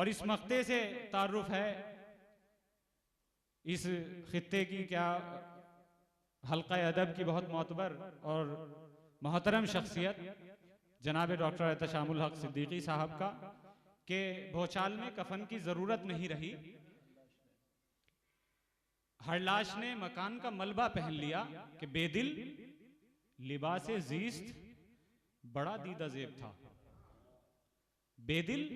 और इस मक्ते से तारुफ है इस खित्ते की क्या हल्का अदब की बहुत मोतबर और मोहतरम शख्सियत जनाब डॉक्टर एहतशामुल हक सिद्दीकी साहब का कि भोचाल में कफन की जरूरत नहीं रही, हर लाश ने मकान का मलबा पहन लिया कि बेदिल लिबासे जीस्त बड़ा दीदा जेब था। बेदिल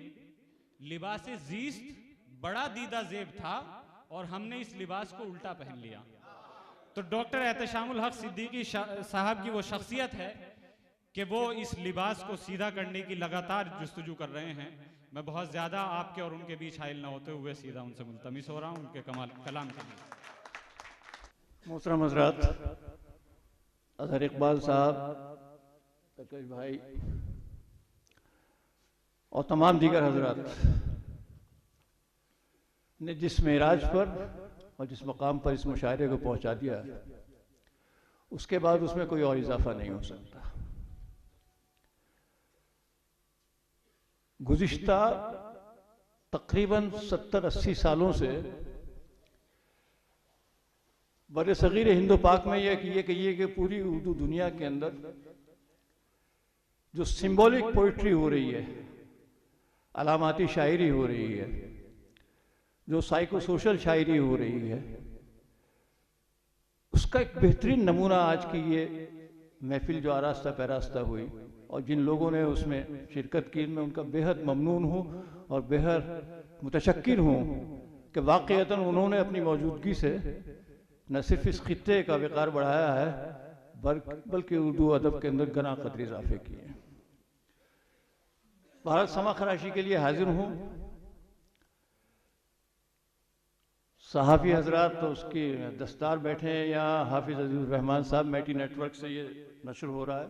लिबासे जीस्त बड़ा दीदा जेब था और हमने इस लिबास को उल्टा पहन लिया। तो डॉक्टर एहतशामुल हक सिद्दीकी साहब की वो शख्सियत है कि वो इस लिबास को सीधा करने की लगातार जुस्तजू कर रहे हैं। मैं बहुत ज्यादा आपके और उनके बीच हाइल न होते हुए सीधा उनसे मुल्तमिस हो रहा हूं उनके कलाम के लिए। मोहतरम हज़रात, अज़हर इकबाल साहब, तकश भाई और तमाम दीगर हजरात ने जिस मेराज पर और जिस मकाम पर इस मुशायरे को पहुंचा दिया, उसके बाद उसमें कोई और इजाफा नहीं हो सकता। गुज़िश्ता तकरीबन 70-80 सालों से बड़े सगीर हिंदो पाक में यह कहिए कि पूरी उर्दू दुनिया के अंदर जो सिंबॉलिक पोइट्री हो रही है, अलामाती शायरी हो रही है, जो साइको सोशल शायरी हो रही है, उसका एक बेहतरीन नमूना आज की ये महफिल जो आरास्ता पैरास्ता हुई और जिन लोगों ने उसमें शिरकत की, मैं उनका बेहद ममनून हूँ और बेहद मुतशक्किर हूँ कि वाक़ईतन उन्होंने अपनी मौजूदगी से न सिर्फ इस खित्ते का विकार बढ़ाया है बल्कि उर्दू अदब के अंदर गना कदर इजाफे किए। भारत समा खराशी के लिए हाजिर हूँ। सहाफ़ी हजरात तो उसकी दस्तार बैठे हैं, यहाँ हाफिज़ अजीज़ुर रहमान साहब मैटी नेटवर्क से ये नशर हो रहा है,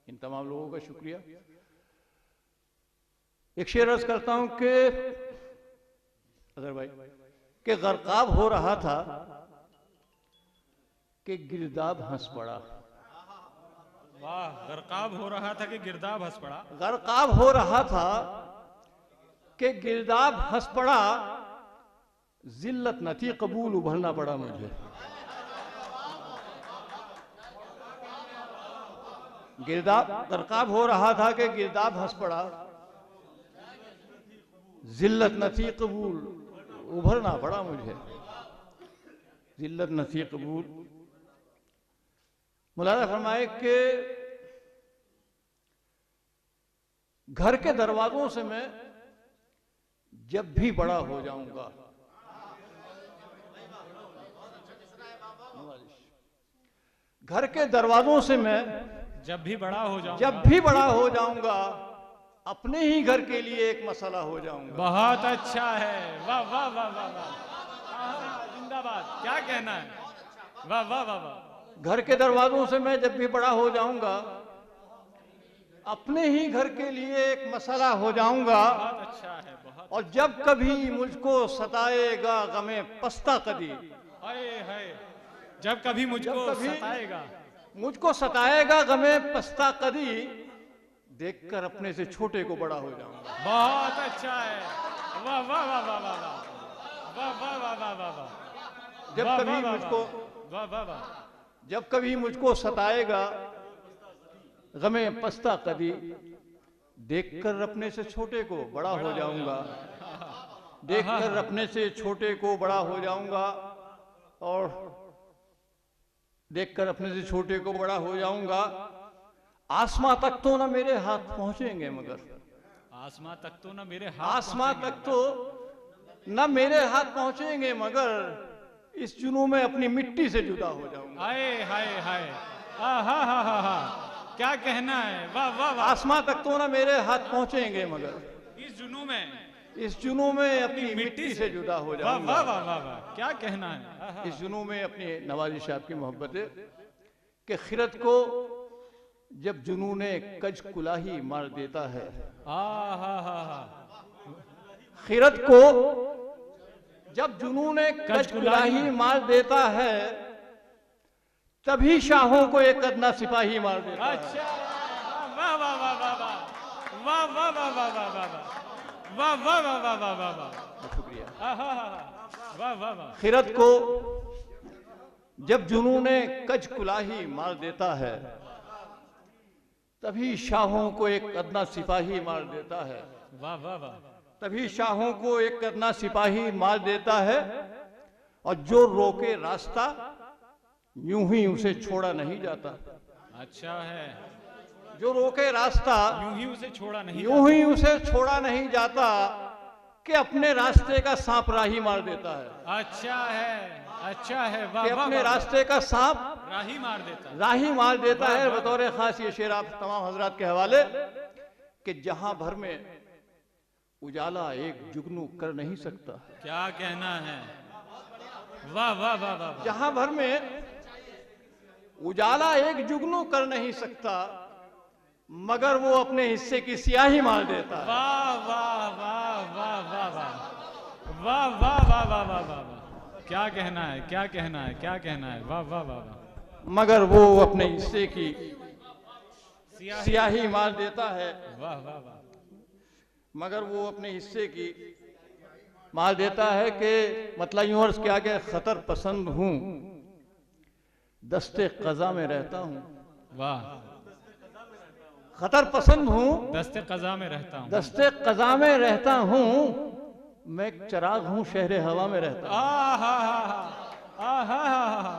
इन तमाम लोगों का शुक्रिया। एक शेर अर्ज करता हूँ कि अजहर भाई कि गर्काब हो रहा था कि गिरदाब हंस पड़ा। वाह, गर्काब हो रहा था कि गिरदाब हंस पड़ा। गर्काब हो रहा था कि गिरदाब हंस पड़ा, जिल्लत न थी कबूल उभरना पड़ा मुझे। गिरदाब गर्काब हो रहा था कि गिरदाब हंस पड़ा, जिल्लत न थी कबूल उभरना पड़ा मुझे। जिल्लत न थी कबूल। मुलाज़ा फरमाए कि घर के दरवाजों से मैं जब भी बड़ा हो जाऊंगा, घर के दरवाजों से मैं जब भी बड़ा हो जाऊंगा अपने ही घर के लिए एक मसला हो जाऊंगा। बहुत अच्छा है, वाह वाह वाह वाह वाह, जिंदाबाद, क्या कहना है, वाह वाह वाह वाह। घर के दरवाजों से मैं जब भी बड़ा हो जाऊंगा अपने ही घर के लिए एक मसला हो जाऊंगा। बहुत अच्छा है, बहुत। और जब कभी मुझको सताएगा गमे पस्ता कदी, हाय हाय, जब कभी मुझको सताएगा गमे पस्ता कदी, देखकर अपने से छोटे को बड़ा हो जाऊंगा। बहुत अच्छा है, वाह वाह वाह वाह वाह वाह वाह वाह वाह वाह वाह। जब कभी मुझको सताएगा गमे पस्ता कदी, देखकर अपने से छोटे को बड़ा हो जाऊंगा। देखकर अपने से छोटे को बड़ा हो जाऊंगा और देखकर अपने से छोटे को बड़ा हो जाऊंगा। आसमां तक तो ना मेरे हाथ पहुंचेंगे मगर, आसमां तक तो ना मेरे हाथ पहुंचेंगे मगर इस जुनून में अपनी मिट्टी से जुदा हो जाऊंगा। हाय हाय हाय, हा हा हा हा हा, क्या कहना है, वाह वाह वाह। आसमां तक तो ना मेरे हाथ पहुंचेंगे मगर इस जुनून में अपनी मिट्टी से जुदा हो जाऊंगा। वाह वाह वाह वाह, क्या कहना है। इस जुनून में अपनी नवाजिश आपकी मोहब्बत है कि खिरत को जब जुनूने कज कुलाही मार देता है, खिरत को जब जुनूने कज कुलाही मार देता है, तभी शाहों को एक अदना सिपाही मार देता है। अच्छा, वाह वाह वाह वाह वाह वाह वाह वाह वाह वाह वाह वाह वाह वाह वाह वाह वाह वाह, शुक्रिया। वाह वाह वाह। खिरत को जब जुनूने कज कुलाही मार देता है, तभी शाहों को एक अदना सिपाही मार देता है। वाह वाह वाह। तभी शाहों को एक अदना सिपाही मार देता है, और जो रोके रास्ता यूं ही उसे छोड़ा नहीं जाता। अच्छा है, जो रोके रास्ता यूं ही उसे छोड़ा नहीं यूं ही उसे छोड़ा नहीं जाता, कि अपने रास्ते का सांप राही मार देता है। अच्छा है, अच्छा है, वाह कि वाह अपने वाह। रास्ते का सांप राही मार देता है। राही मार देता है। वाह, बतौर खास ये शेर आप तमाम हजरात के हवाले, कि जहां भर में उजाला एक जुगनू कर नहीं सकता। क्या कहना है, वाह वाह वाह वाह। जहां भर में उजाला एक जुगनू कर नहीं सकता, मगर वो अपने हिस्से की स्याही मार देता है। वाह वाह वाह वाह वाह वाह वाह वाह वाह वाह वाह वाह। क्या कहना है, क्या कहना है, क्या कहना है, वाह वाह वाह वाह। मगर वो अपने हिस्से की स्याही मार देता है। वाह वाह वाह। मगर वो अपने हिस्से की मार देता है, कि मतलब यूं अर्ज किया कि खतर पसंद हूं, दस्ते कज़ा में रहता हूं। वाह, खतर पसंद हूं, दस्ते कज़ा में रहता हूँ। दस्ते कज़ा में रहता हूं, मैं एक चराग हूं शहरे हवा में रहता हूं।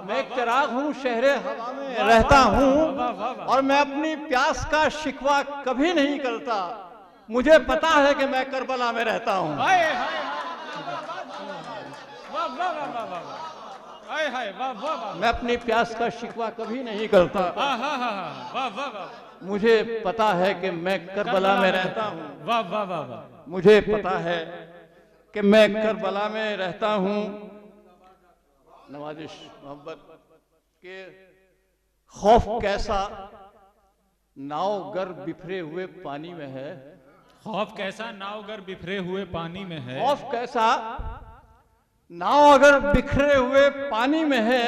मैं एक चराग हूं शहरे हवा में रहता हूं, और मैं अपनी प्यास का शिकवा कभी नहीं करता। मुझे पता है कि मैं करबला में रहता हूं। मैं अपनी प्यास का शिकवा कभी नहीं करता। मुझे पता है कि मैं करबला में रहता हूं। वाह वाह वाह वाह। मुझे पता है कि मैं करबला में रहता हूं। नवाजिश मोहब्बत के खौफ कैसा नाव गर बिखरे हुए पानी में है। खौफ कैसा नाव अगर बिखरे हुए पानी में है। खौफ कैसा नाव अगर बिखरे हुए पानी में है,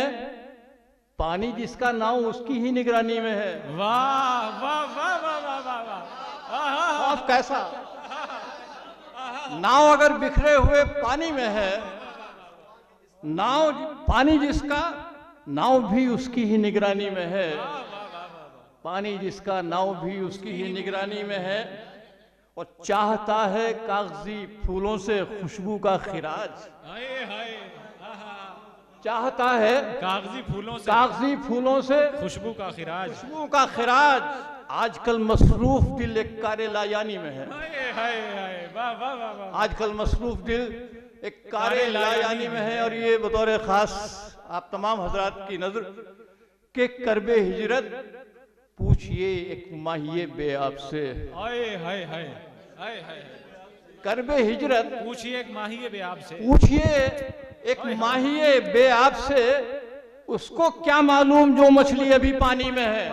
पानी जिसका नाव उसकी ही निगरानी में है। वाह वाह वाह वाह वाह वाह वाह। खौफ कैसा नाव अगर बिखरे हुए पानी में है, नाव पानी जिसका नाव भी उसकी ही निगरानी में है। पानी जिसका नाव भी उसकी ही निगरानी में है, और चाहता है कागजी फूलों से खुशबू का खिराज। चाहता है कागजी फूलों से, कागजी फूलों से खुशबू का खिराज। खुशबू का खिराज। आजकल मसरूफ दिल एक कारे लायानी में है। वाह वाह वाह वाह। आजकल मसरूफ दिल एक कारे लायानी में है। और ये बतौर खास आप तमाम हजरात की नजर के करबे हिजरत पूछिए एक माहिए बेआब से। करबे हिजरत पूछिए एक माहिए बेआब से। पूछिए एक माहिए बेआब से, उसको क्या मालूम जो मछली अभी पानी में है।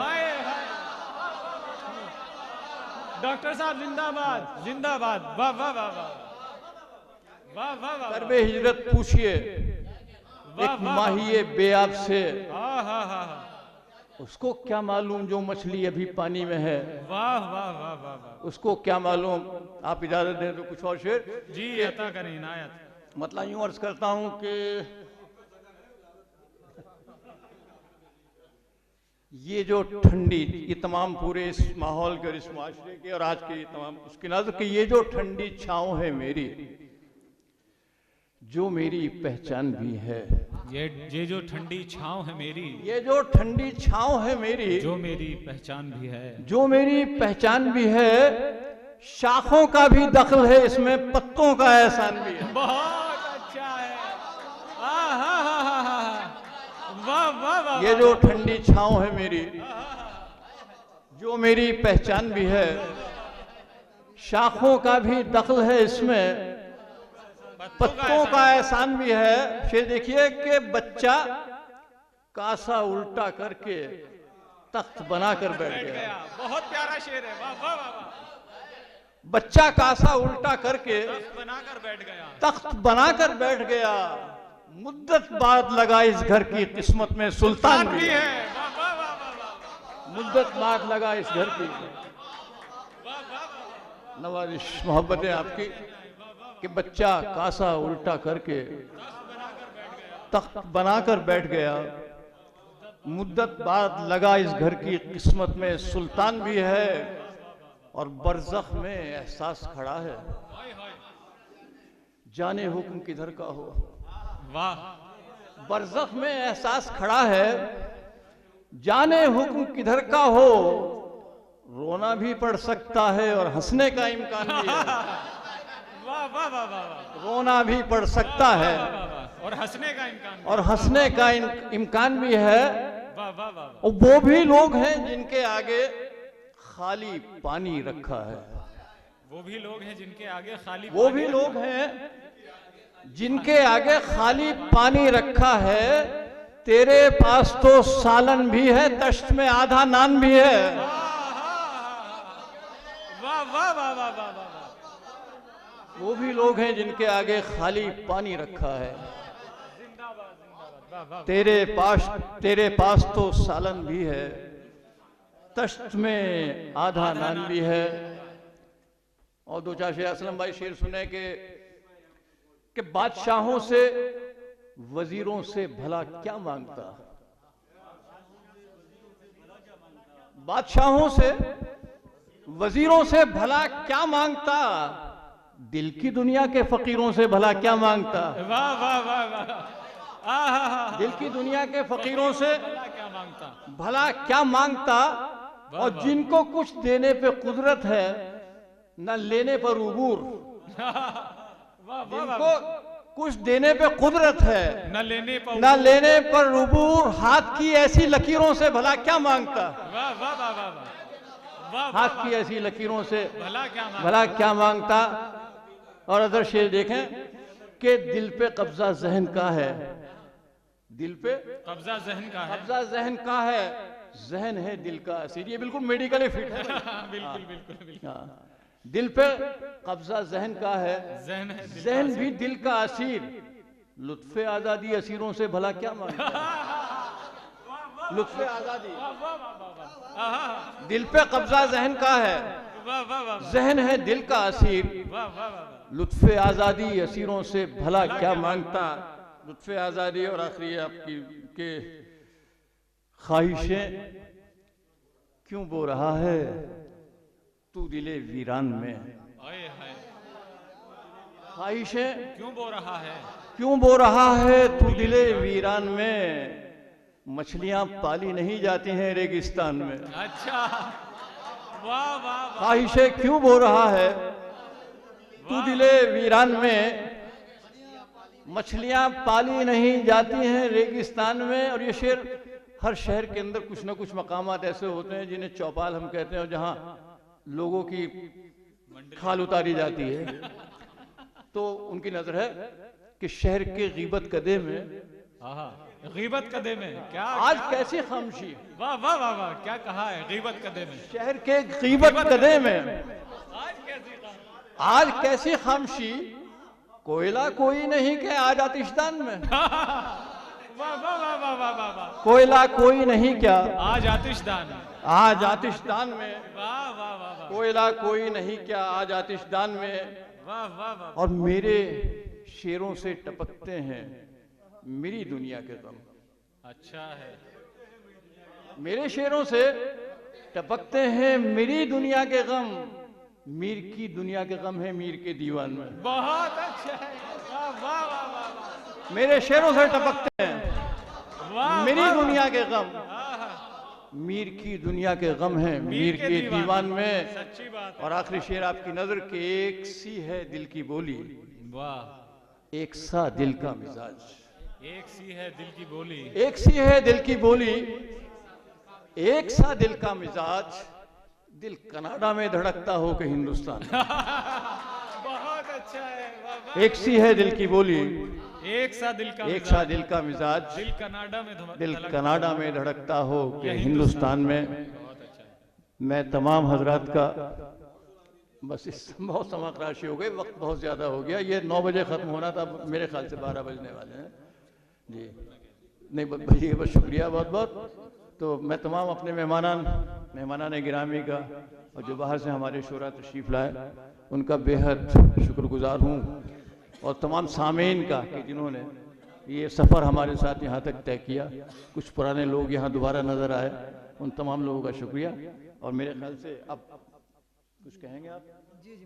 डॉक्टर साहब जिंदाबाद जिंदाबाद। वाह वाह वाह वाह वाह वाह वाह। करबे हिजरत पूछिए एक माहिए बेआब से, उसको क्या मालूम जो मछली अभी पानी में है। वाह वाह वाह वाह वाह। उसको क्या मालूम। आप इजाजत दें तो कुछ और शेर जी अता करें इनायत। मतलब यूं अर्ज करता हूं कि ये जो ठंडी, ये तमाम पूरे इस माहौल के और इस माशरे के और आज के तमाम उसकी नजर कि ये जो ठंडी छाँव है मेरी, जो मेरी पहचान भी है। ये जो ठंडी छाँव है मेरी, ये जो ठंडी छाँव है मेरी, जो मेरी पहचान भी है। जो मेरी पहचान भी है। शाखों का भी दखल है इसमें, पत्तों का एहसान भी है। बहुत अच्छा है। वाह वाह वाह। ये जो ठंडी छाँव है मेरी, जो मेरी पहचान भी है। शाखों का भी दखल है इसमें, पत्तों का एहसान भी है। शेर देखिए कि बच्चा कासा उल्टा करके तख्त बनाकर बैठ गया। बहुत प्यारा शेर है। वाह वाह वाह। बच्चा कासा उल्टा करके बनाकर बैठ गया। तख्त बनाकर बैठ गया। मुद्दत बाद लगा इस घर की किस्मत में सुल्तान भी है। वाह वाह वाह वाह। मुद्दत बाद लगा इस घर की। नवाजिश मोहब्बतें आपकी। कि बच्चा कासा उल्टा करके तख्त बनाकर बैठ गया। मुद्दत बाद लगा इस घर की किस्मत में सुल्तान भी है और बरज़ख में एहसास खड़ा है। जाने हुक्म किधर का हो। वाह। बरज़ख में एहसास खड़ा है, जाने हुक्म किधर का हो। रोना भी पड़ सकता है और हंसने का इम्कान भी है। वाह वाह वाह वाह। रोना भी पड़ सकता है और हंसने का इम्कान और हंसने का इम्कान भी है। वाह वाह वाह। और वो भी लोग हैं जिनके आगे खाली पानी रखा है। वो भी लोग हैं जिनके आगे खाली वो भी लोग हैं जिनके आगे खाली पानी रखा है। तेरे पास तो सालन भी है, तश्त में आधा नान भी है। वाह वाह वाह वाह वाह वाह। वो भी लोग हैं जिनके आगे खाली पानी रखा है। जिंदाबाद जिंदाबाद। वाह वाह। तेरे पास तो सालन भी है, तश्त में आधा नान भी है। और दो चार शेर असलम भाई शेर सुने कि बादशाहों से वजीरों से भला क्या मांगता। बादशाहों से वजीरों से भला क्या मांगता, दिल की दुनिया के फकीरों से भला क्या मांगता। वाह वाह वाह वाह। दिल की दुनिया के फकीरों से क्या मांगता, भला क्या मांगता। और जिनको कुछ देने पे कुदरत है न लेने पर उबूर। जिनको कुछ देने पे कुदरत है न लेने पर उबूर, हाथ की ऐसी लकीरों से भला क्या मांगता। वाह वाह वाह वाह। हाथ की ऐसी लकीरों से भला क्या मांगता। और अदर शेर देखें कि दिल पे कब्जा जहन का है। दिल पे कब्जा जहन का है। कब्जा जहन का है, जहन है दिल का असीर। ये बिल्कुल मेडिकली फिट है। बिल्कुल बिल्कुल बिल्कुल। दिल पे कब्जा जहन का है, जहन भी दिल का असीर। लुत्फे आजादी असीरों से भला क्या मांगता। लुत्फे आजादी, दिल पे कब्जा जहन का है, जहन है दिल का असीर। लुत्फे आजादी असीरों से भला क्या मांगता। लुत्फे आजादी। और आखिरी आपकी के ख्वाहिशें क्यों बो रहा है तू दिले वीरान में। ख्वाहिशें क्यों बो रहा है, क्यों बो रहा है तू दिले वीरान में। मछलियां पाली नहीं जाती हैं रेगिस्तान में। अच्छा। वाह वाह। ख्वाहिशें क्यों बो रहा है तू दिले वीरान में। मछलियां पाली नहीं जाती हैं रेगिस्तान में। और ये शेर हर शहर के अंदर कुछ ना कुछ मकामात ऐसे होते हैं जिन्हें चौपाल हम कहते हैं, और जहां लोगों की खाल उतारी जाती है। तो उनकी नजर है कि शहर के गीबत कदे में, गीबत कदे में क्या आज कैसी खामोशी। वाह वाह वाह वाह। क्या कहा है, गीबत कदे में। शहर के गीबत कदे में आज कैसी खामोशी। कोयला कोई नहीं के आज आतिशदान में। वाह वाह वाह वाह वाह वाह। कोयला कोई नहीं क्या आज आतिशदान में। आज आतिशदान में। वाह वाह वाह। कोयला कोई नहीं क्या आज आतिशदान में। वाह वाह वाह। और मेरे शेरों से टपकते हैं मेरी दुनिया के गम। अच्छा है। मेरे शेरों से टपकते हैं मेरी दुनिया के गम। मीर की दुनिया के गम है मीर के दीवान में। बहुत अच्छा है। वाह वाह वाह वाह। मेरे शेरों से टपकते हैं मेरी दुनिया के गम। मीर की दुनिया के गम है मीर के दीवान में। सच्ची बात। और आखिरी शेर आपकी नजर के एक सी है दिल की बोली। वाह। एक सा दिल का मिजाज। एक सी है दिल की बोली। एक सी है दिल की बोली, एक सा दिल का मिजाज। दिल कनाडा में धड़कता हो कि हिंदुस्तान। बहुत अच्छा है। वाह वाह। एक सी है दिल की बोली, एक सा दिल का एक सा दिल का मिजाज। दिल कनाडा में धड़कता हो कि हिंदुस्तान में। बहुत अच्छा है। मैं तमाम हजरात का बस इस बहुत समाप्त राशि हो गई, वक्त बहुत ज़्यादा हो गया। ये 9 बजे ख़त्म होना था, मेरे ख्याल से 12 बजने वाले हैं जी। नहीं भैया, बस शुक्रिया बहुत बहुत। तो मैं तमाम अपने मेहमानान मेहमानान गिरामी का और जो बाहर से हमारे शोरा तशरीफ़ लाए उनका बेहद शुक्रगुजार हूँ, और तमाम सामीन का कि जिन्होंने ये सफ़र हमारे साथ यहाँ तक तय किया। कुछ पुराने लोग यहाँ दोबारा नज़र आए, उन तमाम लोगों का शुक्रिया। और मेरे ख्याल से अब कुछ कहेंगे आप? जी जी।